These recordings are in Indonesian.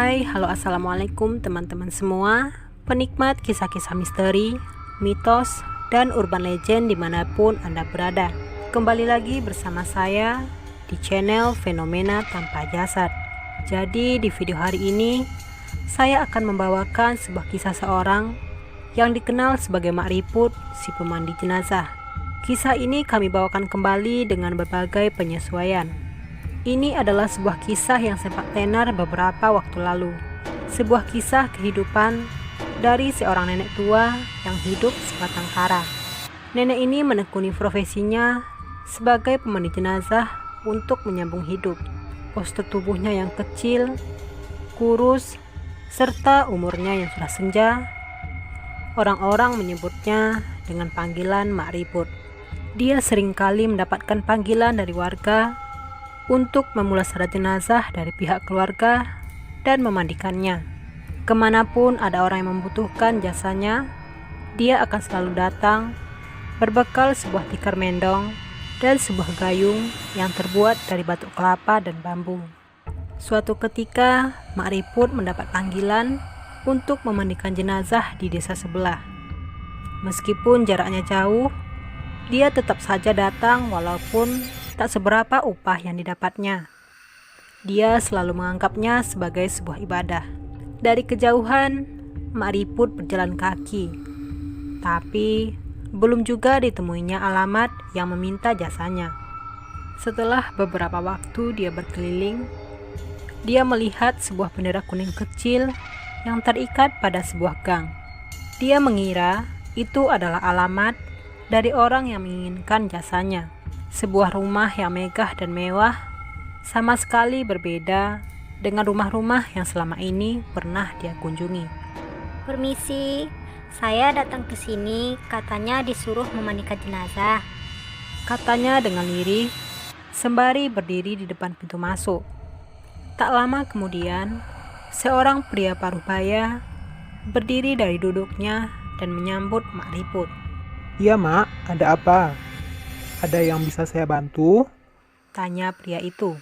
Halo assalamualaikum teman-teman semua, penikmat kisah-kisah misteri, mitos, dan urban legend dimanapun Anda berada. Kembali lagi bersama saya di channel Fenomena Tanpa Jasad. Jadi di video hari ini, saya akan membawakan sebuah kisah seorang yang dikenal sebagai Mak Riput, si pemandi jenazah. Kisah ini kami bawakan kembali dengan berbagai penyesuaian. Ini adalah sebuah kisah yang sempat tenar beberapa waktu lalu. Sebuah kisah kehidupan dari seorang nenek tua yang hidup sebatang kara. Nenek ini menekuni profesinya sebagai pemandi jenazah untuk menyambung hidup. Postur tubuhnya yang kecil, kurus, serta umurnya yang sudah senja, orang-orang menyebutnya dengan panggilan Mak Riput. Dia seringkali mendapatkan panggilan dari warga untuk memulasara jenazah dari pihak keluarga dan memandikannya. Kemanapun ada orang yang membutuhkan jasanya, dia akan selalu datang berbekal sebuah tikar mendong dan sebuah gayung yang terbuat dari batu kelapa dan bambu. Suatu ketika, Mak Riput mendapat panggilan untuk memandikan jenazah di desa sebelah. Meskipun jaraknya jauh, dia tetap saja datang walaupun tak seberapa upah yang didapatnya. Dia selalu menganggapnya sebagai sebuah ibadah. Dari kejauhan, Mak Riput berjalan kaki. Tapi belum juga ditemuinya alamat yang meminta jasanya. Setelah beberapa waktu dia berkeliling, dia melihat sebuah bendera kuning kecil yang terikat pada sebuah gang. Dia mengira itu adalah alamat dari orang yang menginginkan jasanya. Sebuah rumah yang megah dan mewah, sama sekali berbeda dengan rumah-rumah yang selama ini pernah dia kunjungi. Permisi, saya datang ke sini, katanya disuruh memandikan jenazah. Katanya dengan lirih, sembari berdiri di depan pintu masuk. Tak lama kemudian, seorang pria paruh baya berdiri dari duduknya dan menyambut Mak Riput. Iya Mak, ada apa? Ada yang bisa saya bantu? Tanya pria itu.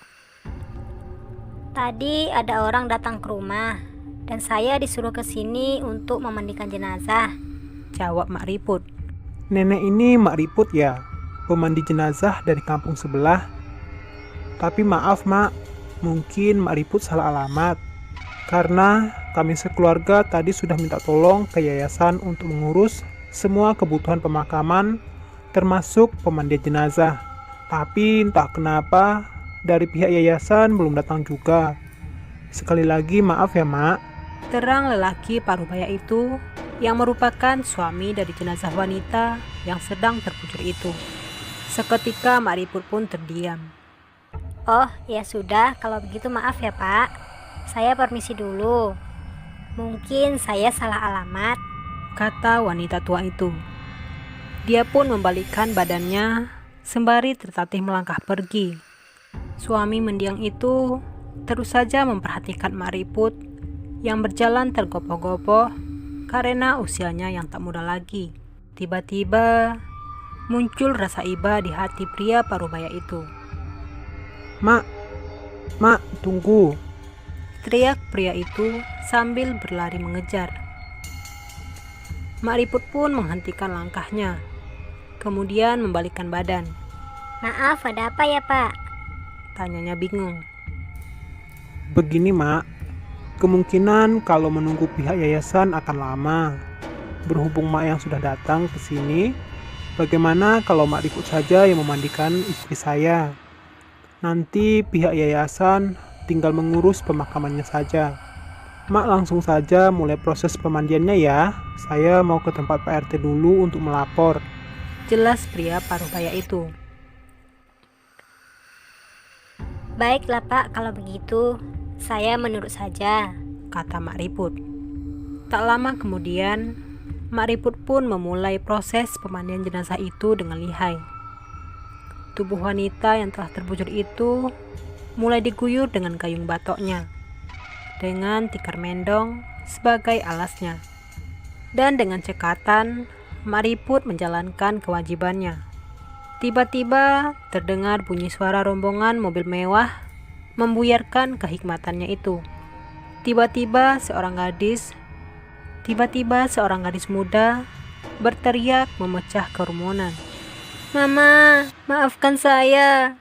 Tadi ada orang datang ke rumah dan saya disuruh ke sini untuk memandikan jenazah. Jawab Mak Riput. Nenek ini Mak Riput ya? Pemandi jenazah dari kampung sebelah? Tapi maaf Mak, mungkin Mak Riput salah alamat. Karena kami sekeluarga tadi sudah minta tolong ke yayasan untuk mengurus semua kebutuhan pemakaman termasuk pemandian jenazah. Tapi entah kenapa dari pihak yayasan belum datang juga. Sekali lagi maaf ya Mak. Terang lelaki parubaya itu yang merupakan suami dari jenazah wanita yang sedang terkujur itu. Seketika Mak Riput pun terdiam. Oh ya sudah, kalau begitu maaf ya Pak. Saya permisi dulu. Mungkin saya salah alamat, kata wanita tua itu. Dia pun membalikkan badannya sembari tertatih melangkah pergi. Suami mendiang itu terus saja memperhatikan Mak Riput yang berjalan tergopoh-gopoh karena usianya yang tak muda lagi. Tiba-tiba muncul rasa iba di hati pria parubaya itu. Mak, tunggu, teriak pria itu sambil berlari mengejar. Mak Riput pun menghentikan langkahnya, kemudian membalikkan badan. Maaf, ada apa ya Pak? Tanyanya bingung. Begini Mak, kemungkinan kalau menunggu pihak yayasan akan lama. Berhubung Mak yang sudah datang ke sini, bagaimana kalau Mak Riput saja yang memandikan istri saya? Nanti pihak yayasan tinggal mengurus pemakamannya saja. Mak langsung saja mulai proses pemandiannya ya. Saya mau ke tempat Pak RT dulu untuk melapor. Jelas pria parubaya itu. Baiklah Pak, kalau begitu saya menurut saja, kata Mak Riput. Tak lama kemudian, Mak Riput pun memulai proses pemandian jenazah itu dengan lihai. Tubuh wanita yang telah terbujur itu mulai diguyur dengan gayung batoknya, dengan tikar mendong sebagai alasnya. Dan dengan cekatan, Mak Riput menjalankan kewajibannya. Tiba-tiba terdengar bunyi suara rombongan mobil mewah membuyarkan kehikmatannya itu. Tiba-tiba seorang gadis muda berteriak memecah kerumunan. "Mama, maafkan saya."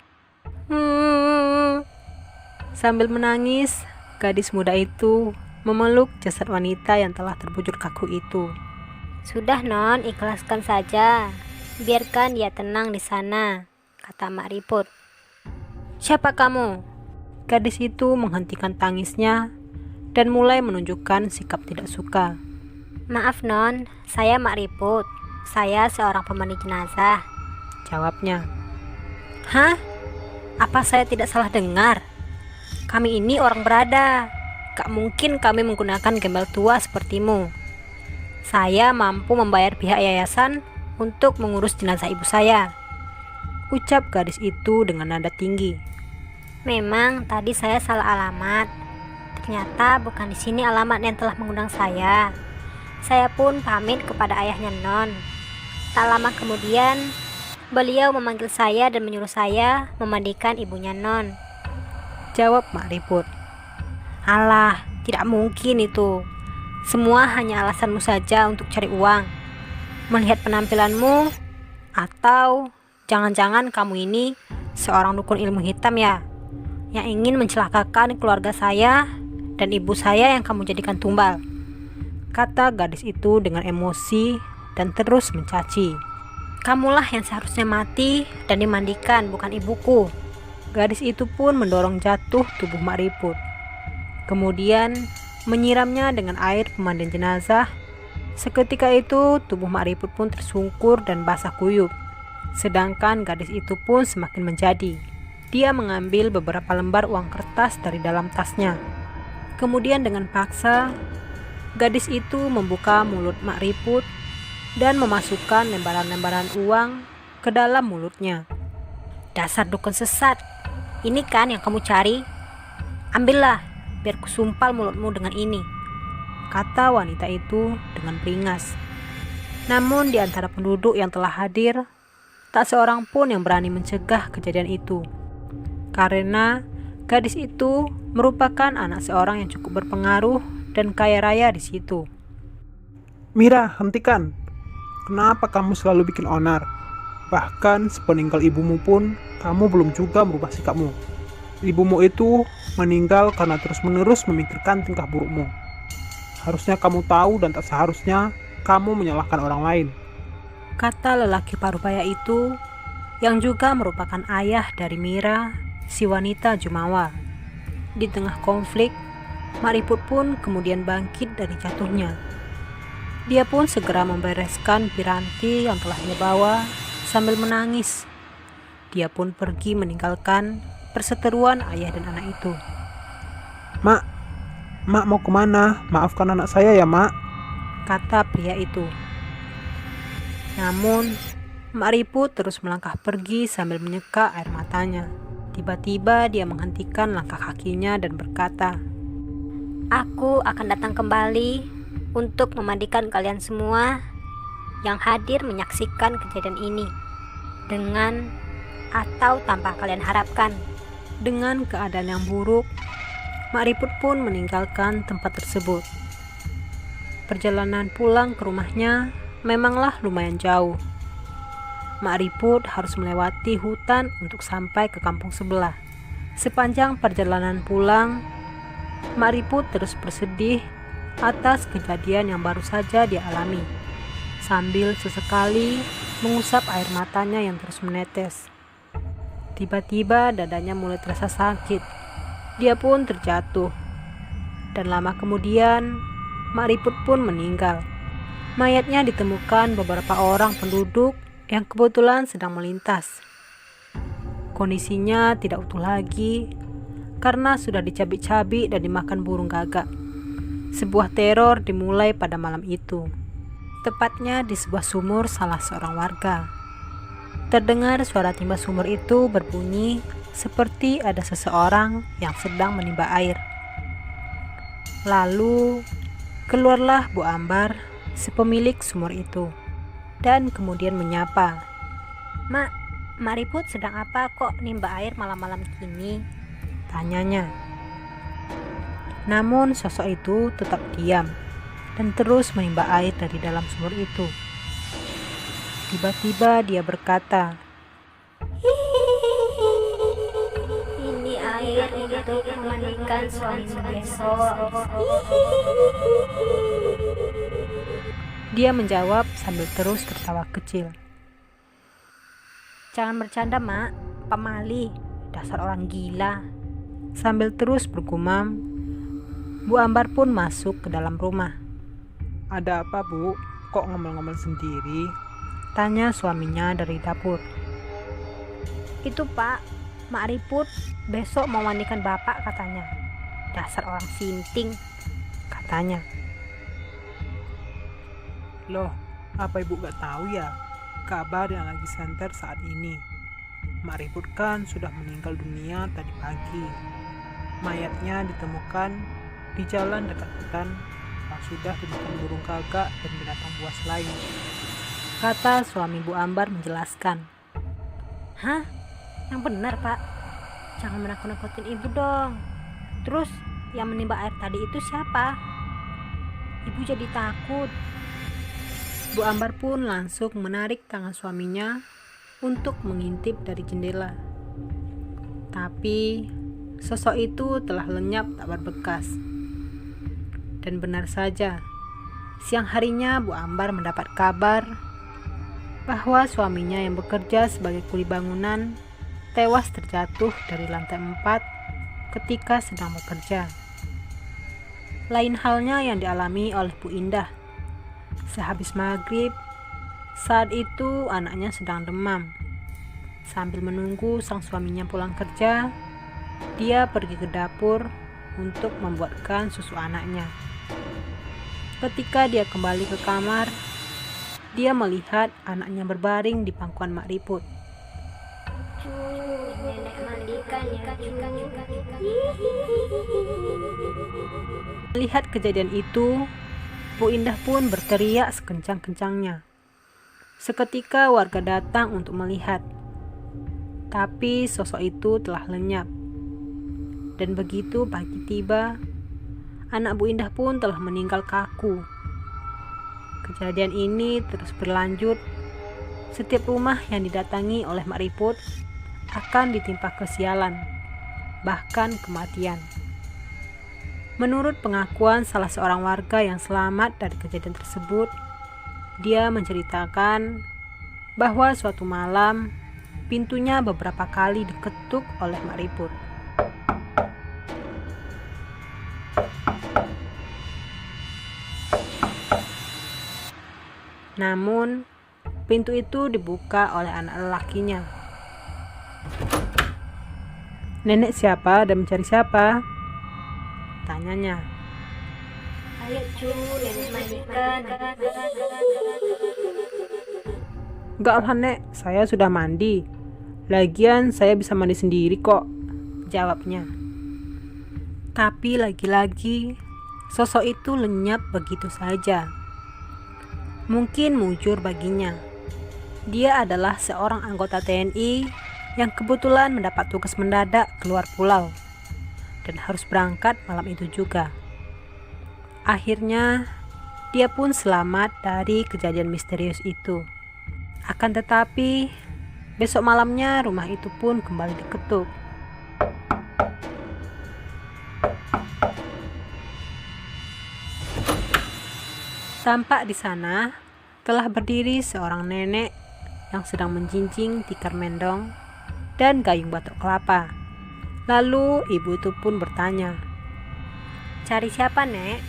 Sambil menangis, gadis muda itu memeluk jasad wanita yang telah terbujur kaku itu. "Sudah non, ikhlaskan saja. Biarkan dia tenang di sana," kata Mak Riput. "Siapa kamu?" Gadis itu menghentikan tangisnya dan mulai menunjukkan sikap tidak suka. "Maaf non, saya Mak Riput. Saya seorang pemandi jenazah," jawabnya. "Hah? Apa saya tidak salah dengar? Kami ini orang berada. Gak mungkin kami menggunakan gembel tua sepertimu. Saya mampu membayar pihak yayasan untuk mengurus jenazah ibu saya," ucap gadis itu dengan nada tinggi. "Memang tadi saya salah alamat. Ternyata bukan di sini alamat yang telah mengundang saya. Saya pun pamit kepada ayahnya non. Tak lama kemudian, beliau memanggil saya dan menyuruh saya memandikan ibunya non," jawab Mak Riput. "Alah, tidak mungkin itu. Semua hanya alasanmu saja untuk cari uang. Melihat penampilanmu, atau jangan-jangan kamu ini seorang dukun ilmu hitam ya, yang ingin mencelakakan keluarga saya dan ibu saya yang kamu jadikan tumbal," kata gadis itu dengan emosi dan terus mencaci. "Kamulah yang seharusnya mati dan dimandikan, bukan ibuku." Gadis itu pun mendorong jatuh tubuh Mak Riput. Kemudian menyiramnya dengan air pemandian jenazah. Seketika itu tubuh Mak Riput pun tersungkur dan basah kuyup. Sedangkan gadis itu pun semakin menjadi. Dia mengambil beberapa lembar uang kertas dari dalam tasnya. Kemudian dengan paksa, gadis itu membuka mulut Mak Riput dan memasukkan lembaran-lembaran uang ke dalam mulutnya. "Dasar dukun sesat, ini kan yang kamu cari? Ambillah, biar kusumpal mulutmu dengan ini," kata wanita itu dengan beringas. Namun di antara penduduk yang telah hadir, tak seorang pun yang berani mencegah kejadian itu. Karena gadis itu merupakan anak seorang yang cukup berpengaruh dan kaya raya di situ. "Mira, hentikan. Kenapa kamu selalu bikin onar? Bahkan sepeninggal ibumu pun, kamu belum juga merubah sikapmu. Ibumu itu meninggal karena terus-menerus memikirkan tingkah burukmu. Harusnya kamu tahu dan tak seharusnya kamu menyalahkan orang lain," kata lelaki parubaya itu, yang juga merupakan ayah dari Mira, si wanita jumawa. Di tengah konflik, Mak Riput pun kemudian bangkit dari jatuhnya. Dia pun segera membereskan piranti yang telah dia bawa sambil menangis. Dia pun pergi meninggalkan perseteruan ayah dan anak itu. Mak mau kemana? Maafkan anak saya ya, Mak," kata pria itu. Namun, Mak Riput terus melangkah pergi sambil menyeka air matanya. Tiba-tiba dia menghentikan langkah kakinya dan berkata, "Aku akan datang kembali untuk memandikan kalian semua yang hadir menyaksikan kejadian ini, dengan atau tanpa kalian harapkan." Dengan keadaan yang buruk, Mak Riput pun meninggalkan tempat tersebut. Perjalanan pulang ke rumahnya memanglah lumayan jauh. Mak Riput harus melewati hutan untuk sampai ke kampung sebelah. Sepanjang perjalanan pulang, Mak Riput terus bersedih atas kejadian yang baru saja dia alami, sambil sesekali mengusap air matanya yang terus menetes. Tiba-tiba dadanya mulai terasa sakit. Dia pun terjatuh. Dan lama kemudian, Mak Riput pun meninggal. Mayatnya ditemukan beberapa orang penduduk yang kebetulan sedang melintas. Kondisinya tidak utuh lagi karena sudah dicabik-cabik dan dimakan burung gagak. Sebuah teror dimulai pada malam itu, tepatnya di sebuah sumur salah seorang warga. Terdengar suara timba sumur itu berbunyi seperti ada seseorang yang sedang menimba air. Lalu keluarlah Bu Ambar, si pemilik sumur itu, dan kemudian menyapa. Mak Riput sedang apa kok nimba air malam-malam gini?" Tanyanya. Namun sosok itu tetap diam dan terus menimba air dari dalam sumur itu. Tiba-tiba dia berkata, Ini air untuk memandikan suamimu besok. dia menjawab sambil terus tertawa kecil. Jangan bercanda, Mak. Pemali, dasar orang gila. Sambil terus bergumam, Bu Ambar pun masuk ke dalam rumah. Ada apa, Bu? Kok ngomel-ngomel sendiri? Tanya suaminya dari dapur. Itu, Pak, Mak Riput besok mau mandikan Bapak katanya. Dasar orang sinting, Katanya. Loh, apa Ibu gak tahu ya? Kabar yang lagi santer saat ini. Mak Riput kan sudah meninggal dunia tadi pagi. Mayatnya ditemukan di jalan dekat hutan yang sudah dimakan burung gagak dan binatang buas lain. Kata suami Bu Ambar menjelaskan. Hah? Yang benar, Pak. Jangan menakut-nakutin Ibu dong. Terus yang menimba air tadi itu siapa? Ibu jadi takut. Bu Ambar pun langsung menarik tangan suaminya untuk mengintip dari jendela. Tapi sosok itu telah lenyap tak berbekas. Dan benar saja, siang harinya Bu Ambar mendapat kabar bahwa suaminya yang bekerja sebagai kuli bangunan tewas terjatuh dari lantai 4 ketika sedang bekerja. Lain halnya yang dialami oleh Bu Indah. Sehabis maghrib, saat itu anaknya sedang demam. Sambil menunggu sang suaminya pulang kerja, dia pergi ke dapur untuk membuatkan susu anaknya. Ketika dia kembali ke kamar, dia melihat anaknya berbaring di pangkuan Mak Riput. Nenek mandikan ya, Melihat kejadian itu, Bu Indah pun berteriak sekencang-kencangnya. Seketika warga datang untuk melihat, tapi sosok itu telah lenyap. Dan begitu pagi tiba, anak Bu Indah pun telah meninggal kaku. Kejadian ini terus berlanjut. Setiap rumah yang didatangi oleh Mak Riput akan ditimpa kesialan, bahkan kematian. Menurut pengakuan salah seorang warga yang selamat dari kejadian tersebut, dia menceritakan bahwa suatu malam pintunya beberapa kali diketuk oleh Mak Riput. Namun, pintu itu dibuka oleh anak lelakinya. "Nenek siapa dan mencari siapa?" tanyanya. Ayo cu, nenek mandikan. "Enggak lah Nek, saya sudah mandi. Lagian saya bisa mandi sendiri kok," jawabnya. Tapi lagi-lagi sosok itu lenyap begitu saja. Mungkin mujur baginya. Dia adalah seorang anggota TNI yang kebetulan mendapat tugas mendadak keluar pulau dan harus berangkat malam itu juga. Akhirnya dia pun selamat dari kejadian misterius itu. Akan tetapi besok malamnya rumah itu pun kembali diketuk. Tampak di sana telah berdiri seorang nenek yang sedang menjinjing tikar mendong dan gayung batok kelapa. Lalu ibu itu pun bertanya. Cari siapa, Nek?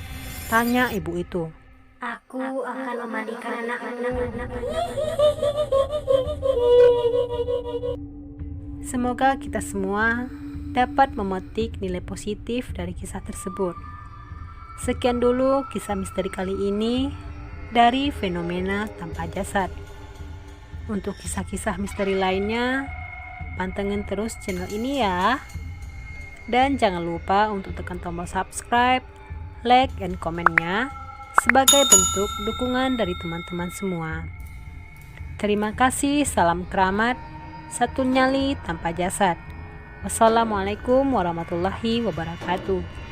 Tanya ibu itu. Aku akan memandikan anak-anak. Semoga kita semua dapat memetik nilai positif dari kisah tersebut. Sekian dulu kisah misteri kali ini dari Fenomena Tanpa Jasad. Untuk kisah-kisah misteri lainnya, pantengin terus channel ini ya. Dan jangan lupa untuk tekan tombol subscribe, like, dan komennya sebagai bentuk dukungan dari teman-teman semua. Terima kasih, salam keramat, satu nyali tanpa jasad. Wassalamualaikum warahmatullahi wabarakatuh.